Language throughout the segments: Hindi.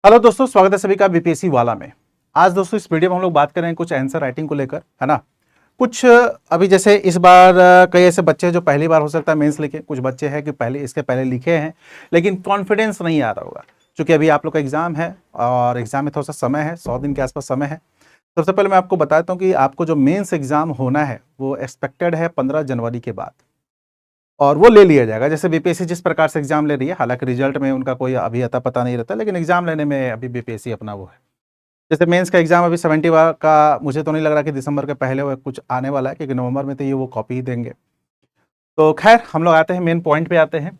हेलो दोस्तों, स्वागत है सभी का बीपीएससी वाला में। आज दोस्तों इस वीडियो में हम लोग बात करेंगे कुछ आंसर राइटिंग को लेकर, है ना। कुछ अभी जैसे इस बार कई ऐसे बच्चे हैं जो पहली बार हो सकता है मेंस लिखे, कुछ बच्चे हैं कि पहले इसके पहले लिखे हैं लेकिन कॉन्फिडेंस नहीं आ रहा होगा क्योंकि अभी आप लोग का एग्जाम है और एग्जाम में थोड़ा सा समय है, 100 दिन के आसपास समय है। सबसे पहले मैं आपको बताता हूँ कि आपको जो मेंस एग्जाम होना है वो एक्सपेक्टेड है 15 जनवरी के बाद, और वो ले लिया जाएगा। जैसे बीपीएससी जिस प्रकार से एग्जाम ले रही है, हालांकि रिजल्ट में उनका कोई अभी अता पता नहीं रहता, लेकिन एग्जाम लेने में अभी बीपीएससी अपना वो है। जैसे मेंस का एग्जाम अभी 70 का मुझे तो नहीं लग रहा कि दिसंबर के पहले वो कुछ आने वाला है, क्योंकि नवंबर में तो ये वो कॉपी ही देंगे। तो खैर हम लोग आते हैं मेन पॉइंट पे आते हैं।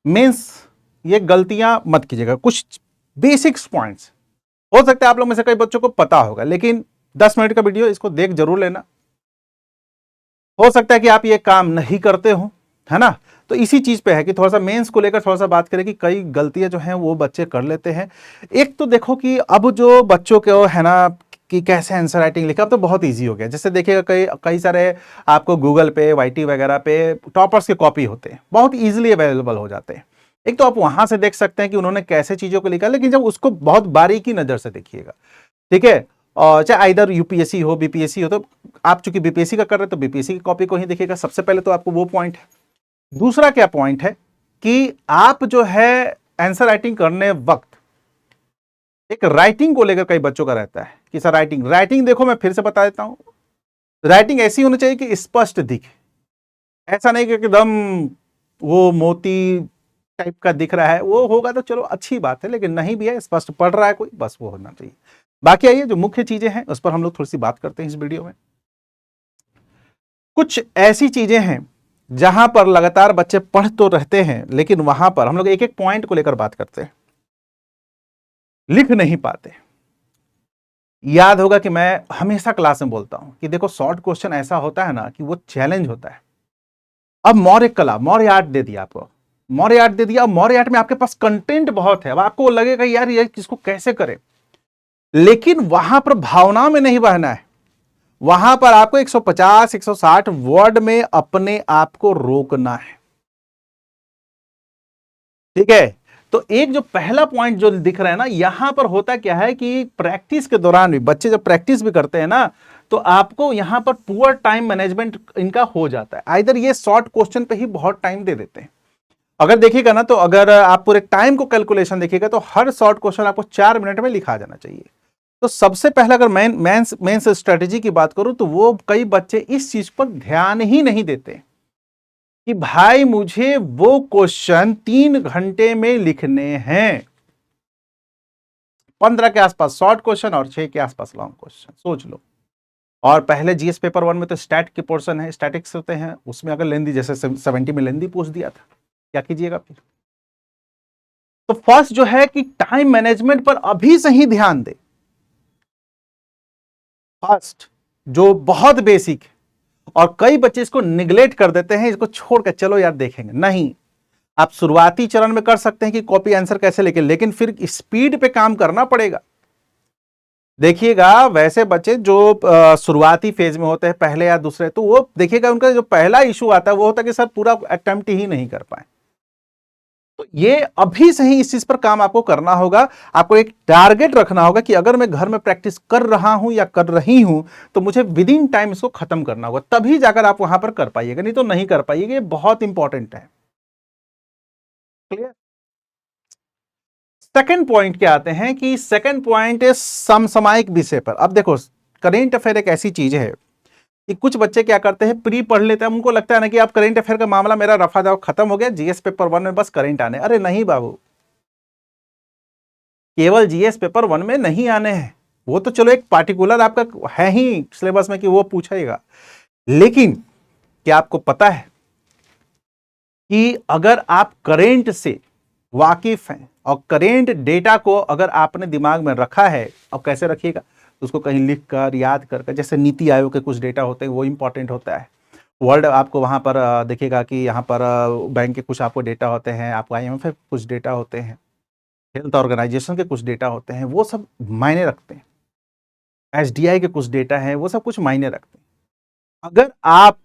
मेंस ये गलतियां मत कीजिएगा, कुछ बेसिक्स पॉइंट्स हो सकता है आप लोग में से कई बच्चों को पता होगा, लेकिन 10 मिनट का वीडियो इसको देख जरूर लेना। हो सकता है कि आप ये काम नहीं करते हो, है ना। तो इसी चीज पे है कि थोड़ा सा मेंस को लेकर थोड़ा सा बात करें कि कई गलतियां जो हैं वो बच्चे कर लेते हैं। एक तो देखो कि अब जो बच्चों के है ना कि कैसे आंसर राइटिंग लिखा, अब तो बहुत इजी हो गया। जैसे देखिएगा कई कई सारे आपको गूगल पे वाईटी वगैरह पे टॉपर्स के कॉपी होते हैं, बहुत इजीली अवेलेबल हो जाते हैं। एक तो आप वहां से देख सकते हैं कि उन्होंने कैसे चीजों को लिखा, लेकिन जब उसको बहुत बारीकी नजर से देखिएगा, ठीक है। और चाहे इधर यूपीएससी हो बीपीएससी हो, तो आप चूंकि बीपीएससी का कर रहे हैं तो बीपीएससी की कॉपी को ही देखिएगा। सबसे पहले तो आपको वो पॉइंट है। दूसरा क्या पॉइंट है कि आप जो है आंसर राइटिंग करने वक्त एक राइटिंग को लेकर कई बच्चों का रहता है कि सर राइटिंग राइटिंग देखो, मैं फिर से बता देता हूं, राइटिंग ऐसी होनी चाहिए कि स्पष्ट दिखे। ऐसा नहीं कि एकदम वो मोती टाइप का दिख रहा है, वो होगा तो चलो अच्छी बात है, लेकिन नहीं भी है, स्पष्ट पढ़ रहा है कोई, बस वो होना चाहिए। बाकी आइए जो मुख्य चीजें हैं उस पर हम लोग थोड़ी सी बात करते हैं इस वीडियो में। कुछ ऐसी चीजें हैं जहां पर लगातार बच्चे पढ़ तो रहते हैं, लेकिन वहां पर हम लोग एक एक पॉइंट को लेकर बात करते हैं, लिख नहीं पाते। याद होगा कि मैं हमेशा क्लास में बोलता हूं कि देखो शॉर्ट क्वेश्चन ऐसा होता है ना कि वो चैलेंज होता है। अब मौर्य कला, मौर्य आर्ट दे दिया आपको, मौर्य आर्ट दे दिया। मौर्य आर्ट में आपके पास कंटेंट बहुत है, अब आपको लगेगा यार ये किसको कैसे करें, लेकिन वहां पर भावना में नहीं बहना है। वहां पर आपको 150 160 वर्ड में अपने आप को रोकना है, ठीक है। तो एक जो पहला पॉइंट जो दिख रहा है ना, यहां पर होता क्या है कि प्रैक्टिस के दौरान भी बच्चे जब प्रैक्टिस भी करते हैं ना, तो आपको यहां पर पुअर टाइम मैनेजमेंट इनका हो जाता है। आइदर ये शॉर्ट क्वेश्चन पे ही बहुत टाइम दे देते हैं। अगर देखिएगा ना, तो अगर आप पूरे टाइम को कैलकुलेशन देखिएगा तो हर शॉर्ट क्वेश्चन आपको 4 मिनट में लिखा जाना चाहिए। तो सबसे पहले अगर मेंस स्ट्रेटेजी की बात करूं, तो वो कई बच्चे इस चीज पर ध्यान ही नहीं देते कि भाई मुझे वो क्वेश्चन 3 घंटे में लिखने हैं। 15 के आसपास शॉर्ट क्वेश्चन और 6 के आसपास लॉन्ग क्वेश्चन, सोच लो। और पहले जीएस पेपर 1 में तो स्टैट के पोर्शन है, स्टैटिक्स होते हैं, उसमें अगर लेंदी जैसे 70 में लेंदी पूछ दिया था, क्या कीजिएगा फिर। तो फर्स्ट जो है कि टाइम मैनेजमेंट पर अभी से ही ध्यान दे। फर्स्ट जो बहुत बेसिक है, और कई बच्चे इसको निगलेक्ट कर देते हैं, इसको छोड़कर चलो यार देखेंगे, नहीं। आप शुरुआती चरण में कर सकते हैं कि कॉपी आंसर कैसे लिखें, लेकिन फिर स्पीड पे काम करना पड़ेगा। देखिएगा वैसे बच्चे जो शुरुआती फेज में होते हैं, पहले या दूसरे, तो वो देखिएगा उनका जो पहला इशू आता है वो होता है कि सर पूरा अटेम्प्ट ही नहीं कर पाए। तो ये अभी से ही इस चीज पर काम आपको करना होगा। आपको एक टारगेट रखना होगा कि अगर मैं घर में प्रैक्टिस कर रहा हूं या कर रही हूं, तो मुझे विद इन टाइम इसको खत्म करना होगा, तभी जाकर आप वहां पर कर पाइएगा, नहीं तो नहीं कर पाइएगा। ये बहुत इंपॉर्टेंट है। क्लियर। सेकंड पॉइंट क्या आते हैं कि सेकंड पॉइंट है समसामयिक विषय पर। अब देखो, करेंट अफेयर एक ऐसी चीज है कि कुछ बच्चे क्या करते हैं, प्री पढ़ लेते हैं, उनको लगता है ना कि अब करेंट अफेयर का मामला मेरा रफा दफा खत्म हो गया, जीएस पेपर 1 में बस करेंट आने। अरे नहीं बाबू, केवल जीएस पेपर 1 में नहीं आने हैं, वो तो चलो एक पार्टिकुलर आपका है ही सिलेबस में कि वो पूछेगा, लेकिन क्या आपको पता है कि अगर आप करेंट से वाकिफ हैं और करेंट डेटा को अगर आपने दिमाग में रखा है, और कैसे रखिएगा, उसको कहीं लिख कर याद कर, जैसे नीति आयोग के कुछ डेटा होते हैं वो इंपॉर्टेंट होता है। वर्ल्ड आपको वहां पर देखिएगा कि यहाँ पर बैंक के कुछ आपको डेटा होते हैं, आपको आईएमएफ के कुछ डेटा होते हैं, हेल्थ ऑर्गेनाइजेशन के कुछ डेटा होते हैं, वो सब मायने रखते हैं। एसडीआई के कुछ डेटा हैं, वो सब कुछ मायने रखते हैं। अगर आप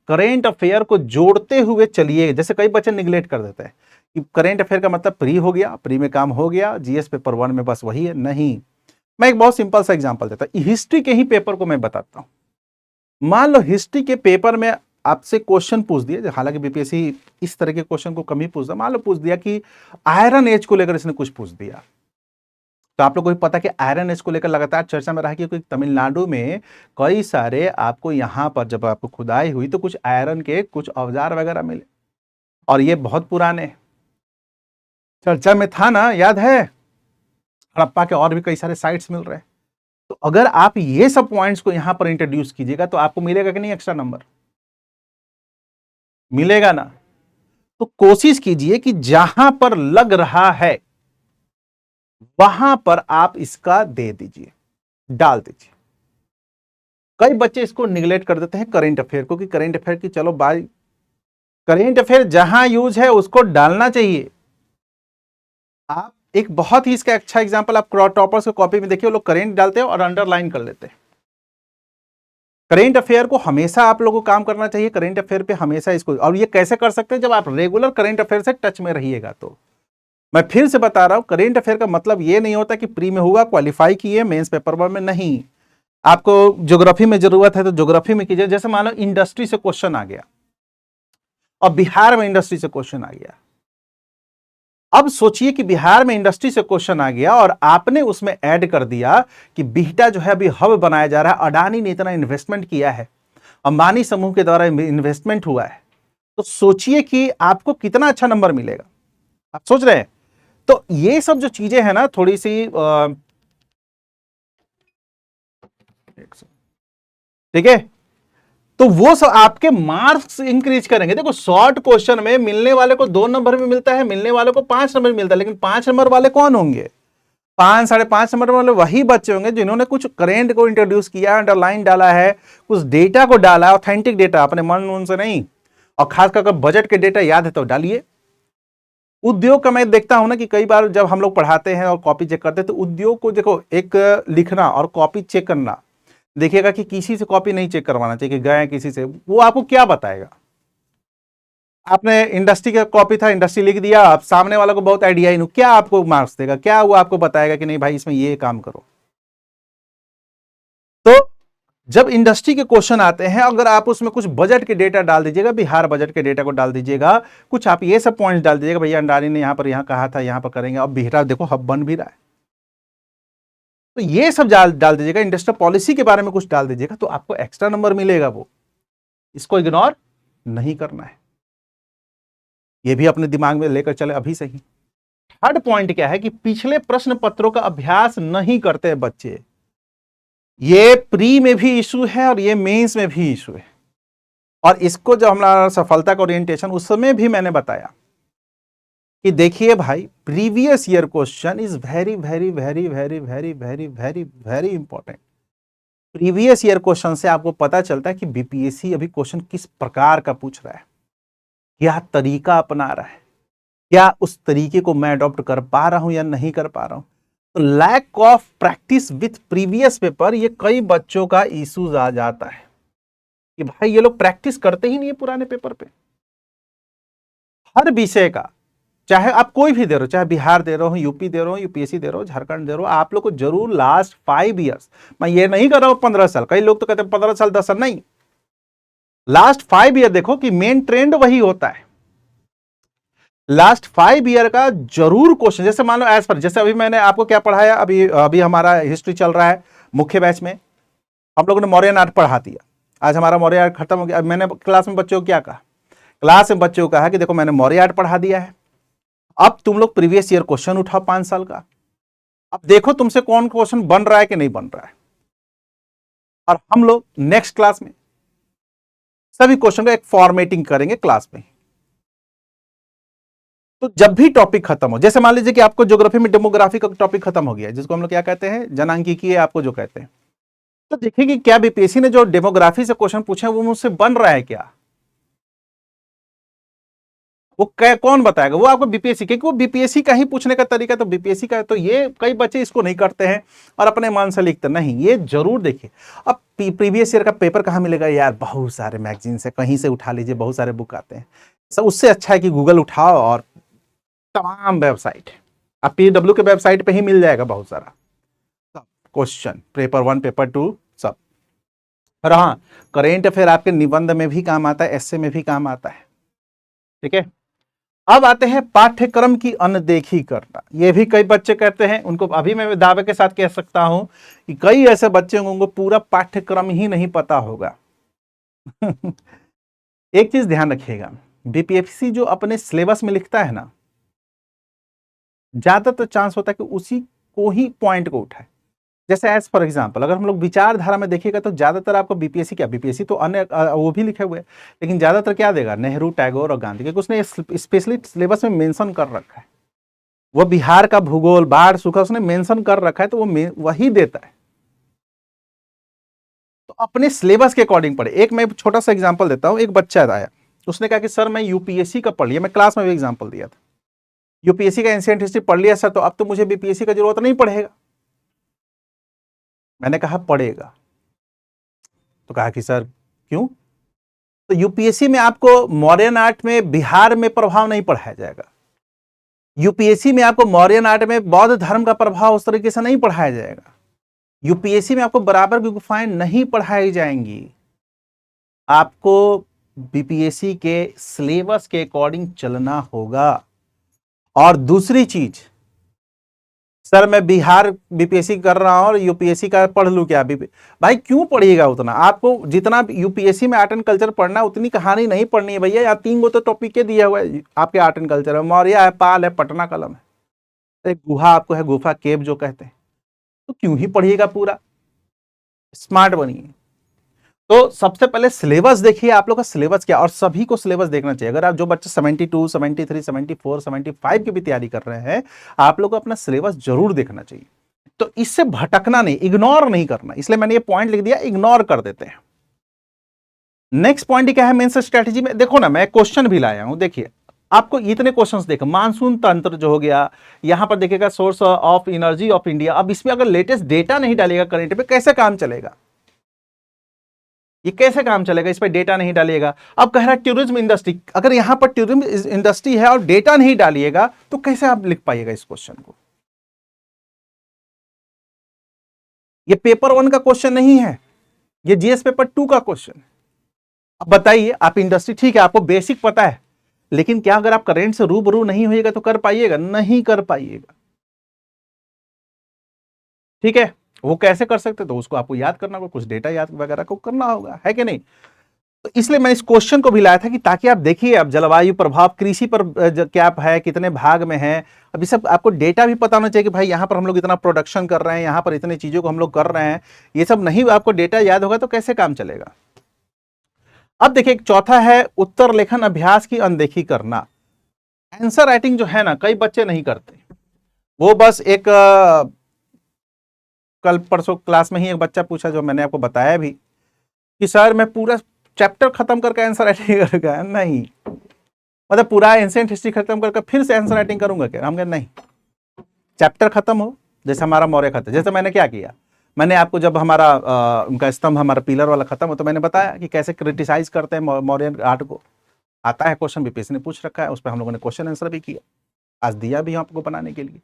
करेंट अफेयर को जोड़ते हुए चलिए, जैसे कई बच्चे निगलेक्ट कर देते हैं कि करेंट अफेयर का मतलब प्री हो गया, प्री में काम हो गया, जीएस पेपर 1 में बस वही है, नहीं। मैं एक बहुत सिंपल सा एग्जांपल देता हूं, हिस्ट्री के ही पेपर को मैं बताता हूं। मान लो हिस्ट्री के पेपर में आपसे क्वेश्चन पूछ दिया, हालांकि बीपीएससी इस तरह के क्वेश्चन को कम ही पूछता, मान लो पूछ दिया कि आयरन एज को लेकर इसने कुछ पूछ दिया, तो आप लोग को पता कि आयरन एज को लेकर लगातार चर्चा में रहा, क्योंकि तमिलनाडु में कई सारे आपको यहां पर जब आपको खुदाई हुई तो कुछ आयरन के कुछ औजार वगैरह मिले, और ये बहुत पुराने चर्चा में था ना, याद है, हड़प्पा के और भी कई सारे साइट्स मिल रहे हैं। तो अगर आप ये सब पॉइंट्स को यहां पर इंट्रोड्यूस कीजिएगा तो आपको मिलेगा कि नहीं एक्स्ट्रा नंबर? मिलेगा ना। तो कोशिश कीजिए कि जहां पर लग रहा है वहां पर आप इसका दे दीजिए, डाल दीजिए। कई बच्चे इसको निगलेक्ट कर देते हैं करेंट अफेयर को, कि करेंट अफेयर की चलो बाय, करेंट अफेयर जहां यूज है उसको डालना चाहिए। आप एक बहुत ही इसका अच्छा एग्जांपल आप टॉपर्स को कॉपी में देखिए, वो लोग करेंट डालते हैं और अंडरलाइन कर लेते हैं। करेंट अफेयर को हमेशा आप लोगों को काम करना चाहिए, करेंट अफेयर पे हमेशा इसको, और ये कैसे कर सकते हैं, जब आप रेगुलर करेंट अफेयर से टच में रहिएगा। तो मैं फिर से बता रहा हूं, करेंट अफेयर का मतलब ये नहीं होता कि प्री में हुआ, क्वालिफाई किए, मेंस पेपर 1 में नहीं। आपको ज्योग्राफी में जरूरत है तो ज्योग्राफी में कीजिए। जैसे मान लो इंडस्ट्री से क्वेश्चन आ गया और बिहार में इंडस्ट्री से क्वेश्चन आ गया, अब सोचिए कि बिहार में इंडस्ट्री से क्वेश्चन आ गया और आपने उसमें ऐड कर दिया कि बिहटा जो है अभी हब बनाया जा रहा है, अडानी ने इतना इन्वेस्टमेंट किया है, अंबानी समूह के द्वारा इन्वेस्टमेंट हुआ है, तो सोचिए कि आपको कितना अच्छा नंबर मिलेगा। आप सोच रहे हैं? तो ये सब जो चीजें हैं ना, थोड़ी सी ठीक है, तो वो सब आपके मार्क्स इंक्रीज करेंगे। देखो शॉर्ट क्वेश्चन में मिलने वाले को 2 नंबर में मिलता है, मिलने वाले को 5 नंबर मिलता है, लेकिन 5 नंबर वाले कौन होंगे? 5 साढ़े 5 नंबर वाले वही बच्चे होंगे जिन्होंने कुछ करेंट को इंट्रोड्यूस किया, अंडरलाइन डाला है, कुछ डेटा को डाला, ऑथेंटिक डेटा, अपने मन से नहीं, और खासकर अगर बजट के डेटा याद है तो डालिए। उद्योग का मैं देखता हूं ना कि कई बार जब हम लोग पढ़ाते हैं और कॉपी चेक करते हैं, तो उद्योग को देखो, एक लिखना और कॉपी चेक करना, देखिएगा कि किसी से कॉपी नहीं चेक करवाना चाहिए, कि गए किसी से, वो आपको क्या बताएगा। आपने इंडस्ट्री का कॉपी था, इंडस्ट्री लिख दिया, आप सामने वाला को बहुत आइडिया ही नहीं, क्या आपको मार्क्स देगा? क्या वो आपको बताएगा कि नहीं भाई इसमें ये काम करो? तो जब इंडस्ट्री के क्वेश्चन आते हैं, अगर आप उसमें कुछ बजट के डेटा डाल दीजिएगा, बिहार बजट के डेटा को डाल दीजिएगा, कुछ आप ये सब पॉइंट्स डाल दीजिएगा, भैया अंडानी ने यहां पर यहां कहा था, यहां पर करेंगे, अब बिहार देखो हब बन भी रहा है, तो ये सब डाल दीजिएगा, इंडस्ट्रियल पॉलिसी के बारे में कुछ डाल दीजिएगा, तो आपको एक्स्ट्रा नंबर मिलेगा। वो इसको इग्नोर नहीं करना है, ये भी अपने दिमाग में लेकर चले अभी से ही। थर्ड पॉइंट क्या है कि पिछले प्रश्न पत्रों का अभ्यास नहीं करते बच्चे। ये प्री में भी इशू है और ये मेंस में भी इशू है, और इसको जब हमारा सफलता का ओरिएंटेशन, उस समय भी मैंने बताया कि देखिए भाई, previous year question is very very very very very very very very important. Previous year question से आपको पता चलता है कि बीपीएससी अभी क्वेश्चन किस प्रकार का पूछ रहा है, क्या तरीका अपना रहा है, क्या उस तरीके को मैं अडॉप्ट कर पा रहा हूं या नहीं कर पा रहा हूं। तो lack of practice with previous paper, ये कई बच्चों का इश्यूज आ जाता है कि भाई ये लोग प्रैक्टिस करते ही नहीं है पुराने पेपर पे। हर विषय का, चाहे आप कोई भी दे रहे हो, चाहे बिहार दे रहे हो, यूपी दे रहे हो, यूपीएससी दे रहे हो, झारखंड दे रहे हो, आप लोग को जरूर लास्ट 5 ईयर्स, मैं ये नहीं कर रहा हूं 15 साल, कई लोग तो कहते हैं 15 साल 10 साल, नहीं, लास्ट 5 ईयर देखो कि मेन ट्रेंड वही होता है। लास्ट 5 ईयर का जरूर क्वेश्चन, जैसे मान लो एज पर, जैसे अभी मैंने आपको क्या पढ़ाया, अभी अभी हमारा हिस्ट्री चल रहा है मुख्य बैच में, हम लोगों ने मौर्य नाट पढ़ा दिया, आज हमारा मौर्य आर्ट खत्म हो गया। अब मैंने क्लास में बच्चों को क्या कहा, क्लास में बच्चों को कहा कि देखो मैंने मौर्य आर्ट पढ़ा दिया है, अब तुम लोग प्रीवियस ईयर क्वेश्चन उठाओ 5 साल का, अब देखो तुमसे कौन क्वेश्चन बन रहा है कि नहीं बन रहा है, और हम लोग नेक्स्ट क्लास में सभी क्वेश्चन का एक फॉर्मेटिंग करेंगे क्लास में। तो जब भी टॉपिक खत्म हो, जैसे मान लीजिए कि आपको ज्योग्राफी में डेमोग्राफी का टॉपिक खत्म हो गया, जिसको हम लोग क्या कहते हैं, जनांकीय आपको जो कहते हैं, तो देखिए कि क्या बीपीएससी ने जो डेमोग्राफी से क्वेश्चन पूछे वो मुझसे बन रहा है क्या, वो कौन बताएगा, वो आपको बीपीएससी, क्योंकि वो बीपीएससी का ही पूछने का तरीका, तो बीपीएससी का, तो ये कई बच्चे इसको नहीं करते हैं और अपने मन से लिखते नहीं। ये जरूर देखिए, अब प्रीवियस ईयर का पेपर कहां मिलेगा यार, बहुत सारे मैगजीन से कहीं से उठा लीजिए, बहुत सारे बुक आते हैं, सब उससे अच्छा है कि गूगल उठाओ और तमाम वेबसाइट, अब PW के वेबसाइट पे ही मिल जाएगा बहुत सारा सब क्वेश्चन, पेपर 1 पेपर 2 सब। और हाँ, करेंट अफेयर आपके निबंध में भी काम आता है, एस्से में भी काम आता है। ठीक है, अब आते हैं पाठ्यक्रम की अनदेखी करना। ये भी कई बच्चे कहते हैं, उनको अभी मैं दावे के साथ कह सकता हूं कि कई ऐसे बच्चे होंगे उनको पूरा पाठ्यक्रम ही नहीं पता होगा। एक चीज ध्यान रखिएगा, बीपीएससी जो अपने सिलेबस में लिखता है ना, ज्यादातर चांस होता है कि उसी को ही पॉइंट को उठाए। जैसे एज फॉर एग्जाम्पल अगर हम लोग विचारधारा में देखिएगा तो ज्यादातर आपको बीपीएससी क्या, बीपीएससी तो अन्य वो भी लिखे हुए हैं, लेकिन ज्यादातर क्या देगा, नेहरू, टैगोर और गांधी, क्योंकि उसने स्पेशली सिलेबस में मेंशन कर रखा है। वो बिहार का भूगोल, बाढ़, सूखा उसने मेंशन कर रखा है, तो वो वही देता है। तो अपने सिलेबस के अकॉर्डिंग पढ़े। एक मैं छोटा सा एग्जांपल देता हूं, एक बच्चा आया, उसने कहा कि सर मैं यूपीएससी का पढ़ लिया, मैं क्लास में भी एग्जांपल दिया था, यूपीएससी का एंशिएंट हिस्ट्री पढ़ लिया सर, तो अब तो मुझे बीपीएससी का जरूरत नहीं पड़ेगा। मैंने कहा पढ़ेगा, तो कहा कि सर क्यों? तो यूपीएससी में आपको मॉडर्न आर्ट में बिहार में प्रभाव नहीं पढ़ाया जाएगा, यूपीएससी में आपको मौर्यन आर्ट में बौद्ध धर्म का प्रभाव उस तरीके से नहीं पढ़ाया जाएगा, यूपीएससी में आपको बराबर की गुफाएं नहीं पढ़ाई जाएंगी। आपको बीपीएससी के सिलेबस के अकॉर्डिंग चलना होगा। और दूसरी चीज, सर मैं बिहार बीपीएससी कर रहा हूं और यूपीएससी का पढ़ लूं क्या? भाई क्यों पढ़िएगा उतना? आपको जितना यूपीएससी में आर्ट एंड कल्चर पढ़ना है उतनी कहानी नहीं पढ़नी है भैया। या 3 गो तो टॉपिक के दिया हुआ है आपके आर्ट एंड कल्चर में, मौर्य है, पाल है, पटना कलम है, एक गुहा आपको है, गुफा केव जो कहते हैं, तो क्यों ही पढ़िएगा पूरा? स्मार्ट बनिए। तो सबसे पहले सिलेबस देखिए, आप लोग का सिलेबस क्या, और सभी को सिलेबस देखना चाहिए। अगर आप जो बच्चे 72, 73, 74, 75 की भी तैयारी कर रहे हैं, आप लोग को अपना सिलेबस जरूर देखना चाहिए। तो इससे भटकना नहीं, इग्नोर नहीं करना, इसलिए मैंने ये पॉइंट लिख दिया, इग्नोर कर देते हैं। नेक्स्ट पॉइंट क्या है मेंस स्ट्रेटजी में, देखो ना मैं क्वेश्चन भी लाया हूं, देखिए आपको इतने क्वेश्चंस देखो, मानसून तंत्र जो हो गया, यहां पर देखिएगा source of energy of India. अब इसमें अगर लेटेस्ट डेटा नहीं डालेगा करेंट पे, कैसे काम चलेगा? ये कैसे काम चलेगा, इस पर डेटा नहीं डालिएगा। अब कह रहा है टूरिज्म इंडस्ट्री, अगर यहां पर टूरिज्म इंडस्ट्री है और डेटा नहीं डालिएगा तो कैसे आप लिख पाइएगा इस क्वेश्चन को? ये पेपर 1 का क्वेश्चन नहीं है, ये जीएस पेपर 2 का क्वेश्चन है। अब बताइए, आप इंडस्ट्री ठीक है, आपको बेसिक पता है, लेकिन क्या अगर आप करेंट से रूबरू नहीं होइएगा तो कर पाइएगा? नहीं कर पाइएगा। ठीक है, वो कैसे कर सकते? तो उसको आपको याद करना होगा, कुछ डेटा याद वगैरह को करना होगा, है कि नहीं? तो इसलिए मैं इस क्वेश्चन को भी लाया था कि ताकि आप देखिए, अब जलवायु प्रभाव कृषि पर क्या है, कितने भाग में है, अब ये सब आपको डेटा भी पता होना चाहिए कि भाई यहां पर हम लोग इतना प्रोडक्शन कर रहे हैं, यहां पर इतनी चीजों को हम लोग कर रहे हैं। ये सब नहीं आपको डेटा याद होगा तो कैसे काम चलेगा? अब देखिए, एक चौथा है उत्तर लेखन अभ्यास की अनदेखी करना। आंसर राइटिंग जो है ना, कई बच्चे नहीं करते, वो बस एक कल परसों क्लास में ही एक बच्चा पूछा, जो मैंने आपको बताया भी, कि सर मैं पूरा चैप्टर खत्म करके आंसर राइटिंग करूंगा। नहीं, मतलब पूरा एंशिएंट हिस्ट्री खत्म करके फिर से आंसर राइटिंग करूंगा क्या? हम कह नहीं, चैप्टर खत्म हो, जैसे हमारा मौर्य खत्म, जैसे मैंने क्या किया, मैंने आपको जब हमारा उनका स्तंभ, हमारा पिलर वाला खत्म हो, तो मैंने बताया कि कैसे क्रिटिसाइज करते हैं मौर्यन आर्ट को। आता है क्वेश्चन, बीपीएससी ने पूछ रखा है, उस पर हम लोगों ने क्वेश्चन आंसर भी किया, आज दिया भी आपको बनाने के लिए।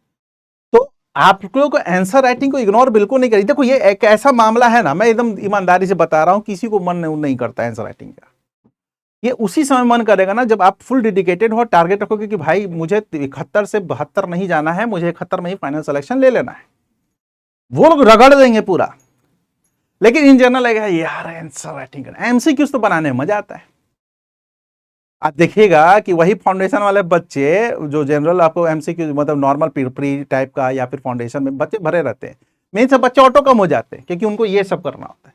तो आप लोगों को आंसर राइटिंग को इग्नोर बिल्कुल नहीं करिए। देखो ये एक ऐसा मामला है ना, मैं एकदम ईमानदारी से बता रहा हूं, किसी को मन नहीं करता आंसर राइटिंग का। ये उसी समय मन करेगा ना जब आप फुल डेडिकेटेड हो, टारगेट रखोगे कि भाई मुझे 71 से 72 नहीं जाना है, मुझे 71 में ही फाइनल सिलेक्शन ले लेना है, वो लोग रगड़ देंगे पूरा। लेकिन इन जनरल लगेगा यार आंसर राइटिंग करना, एमसीक्यूज तो बनाने में मजा आता है। आप देखिएगा कि वही फाउंडेशन वाले बच्चे जो जनरल आपको एमसीक्यू मतलब नॉर्मल प्री टाइप का या फिर फाउंडेशन में बच्चे भरे रहते हैं, मेन से बच्चे ऑटो कम हो जाते हैं, क्योंकि उनको ये सब करना होता है।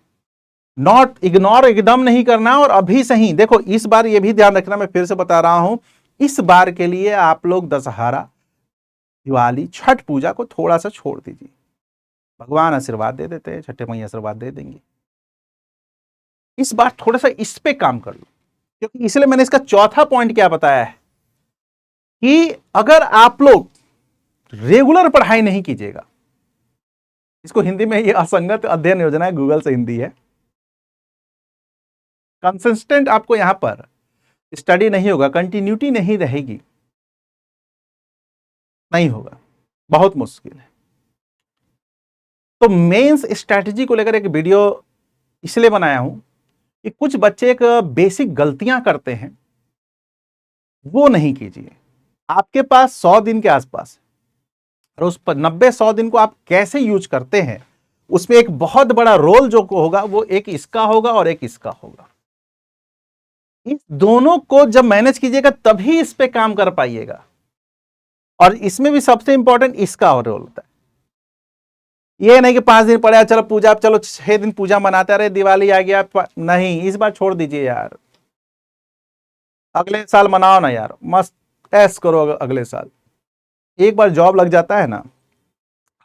नॉट इग्नोर एकदम नहीं करना। और अभी से ही देखो, इस बार ये भी ध्यान रखना, मैं फिर से बता रहा हूं, इस बार के लिए आप लोग दशहरा, दिवाली, छठ पूजा को थोड़ा सा छोड़ दीजिए। भगवान आशीर्वाद दे देते हैं, छठे मैया आशीर्वाद दे देंगे। इस बार थोड़ा सा इस पे काम कर लो, क्योंकि इसलिए मैंने इसका चौथा पॉइंट क्या बताया है कि अगर आप लोग रेगुलर पढ़ाई नहीं कीजिएगा, इसको हिंदी में ये असंगत अध्ययन योजना है, गूगल से हिंदी है, कंसिस्टेंट आपको यहां पर स्टडी नहीं होगा, कंटिन्यूटी नहीं रहेगी, नहीं होगा, बहुत मुश्किल है। तो मेंस स्ट्रैटेजी को लेकर एक वीडियो इसलिए बनाया हूं कि कुछ बच्चे एक बेसिक गलतियां करते हैं, वो नहीं कीजिए। आपके पास 100 दिन के आसपास, और उस पर 90-100 दिन को आप कैसे यूज करते हैं, उसमें एक बहुत बड़ा रोल जो होगा वो एक इसका होगा और एक इसका होगा। इस दोनों को जब मैनेज कीजिएगा तभी इस पे काम कर पाइएगा। और इसमें भी सबसे इंपॉर्टेंट इसका रोल होता है। ये नहीं कि 5 दिन पड़े चलो पूजा, चलो 6 दिन पूजा मनाते रहे, दिवाली आ गया, नहीं, इस बार छोड़ दीजिए यार, अगले साल मनाओ ना यार, मस्त ऐश करो अगले साल। एक बार जॉब लग जाता है ना,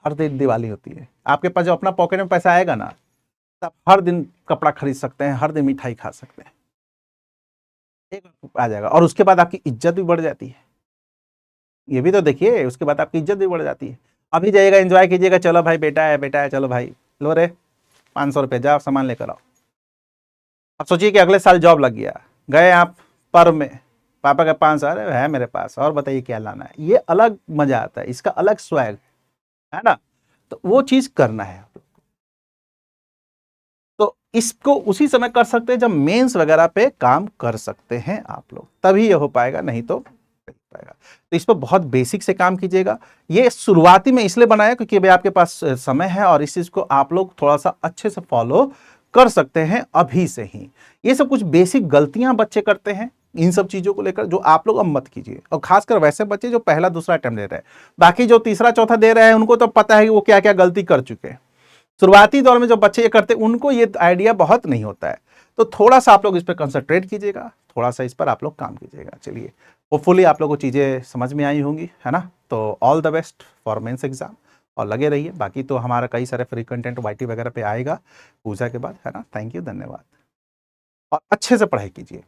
हर दिन दिवाली होती है, आपके पास जो अपना पॉकेट में पैसा आएगा ना, तब हर दिन कपड़ा खरीद सकते हैं, हर दिन मिठाई खा सकते हैं, एक आ जाएगा। और उसके बाद आपकी इज्जत भी बढ़ जाती है, ये भी तो देखिए, उसके बाद आपकी इज्जत भी बढ़ जाती है। अभी जाइएगा, एंजॉय कीजिएगा, चलो भाई बेटा है बेटा है, चलो भाई लो रे 500 रुपये, जाओ सामान लेकर आओ। अब सोचिए कि अगले साल जॉब लग गया, गए आप पर्व में, पापा का 500 है मेरे पास, और बताइए क्या लाना है। ये अलग मजा आता है, इसका अलग स्वैग है ना, तो वो चीज करना है। तो इसको उसी समय कर सकते हैं जब मेंस वगैरह पे काम कर सकते हैं आप लोग, तभी ये हो पाएगा, नहीं तो नहीं हो पाएगा। तो इस पर बहुत बेसिक से काम कीजिएगा। ये शुरुआती में इसलिए बनाया क्योंकि भाई आपके पास समय है और इस चीज को आप लोग थोड़ा सा अच्छे से फॉलो कर सकते हैं अभी से ही। ये सब कुछ बेसिक गलतियां बच्चे करते हैं, इन सब चीजों को लेकर जो आप लोग अब मत कीजिए। और खासकर वैसे बच्चे जो पहला दूसरा अटेम्प्ट दे रहे हैं, बाकी जो तीसरा चौथा दे रहे हैं उनको तो पता है कि वो क्या क्या गलती कर चुके हैं। शुरुआती दौर में जो बच्चे ये करते हैं उनको ये आइडिया बहुत नहीं होता है। तो थोड़ा सा आप लोग इस पर कंसंट्रेट कीजिएगा, थोड़ा सा इस पर आप लोग काम कीजिएगा। चलिए, होपफुली आप लोगों को चीज़ें समझ में आई होंगी, है ना। तो all the best for mains exam, और लगे रहिए। बाकी तो हमारा कई सारे फ्री कंटेंट वाईटी वगैरह पे आएगा पूजा के बाद, है ना। थैंक यू, धन्यवाद, और अच्छे से पढ़ाई कीजिए।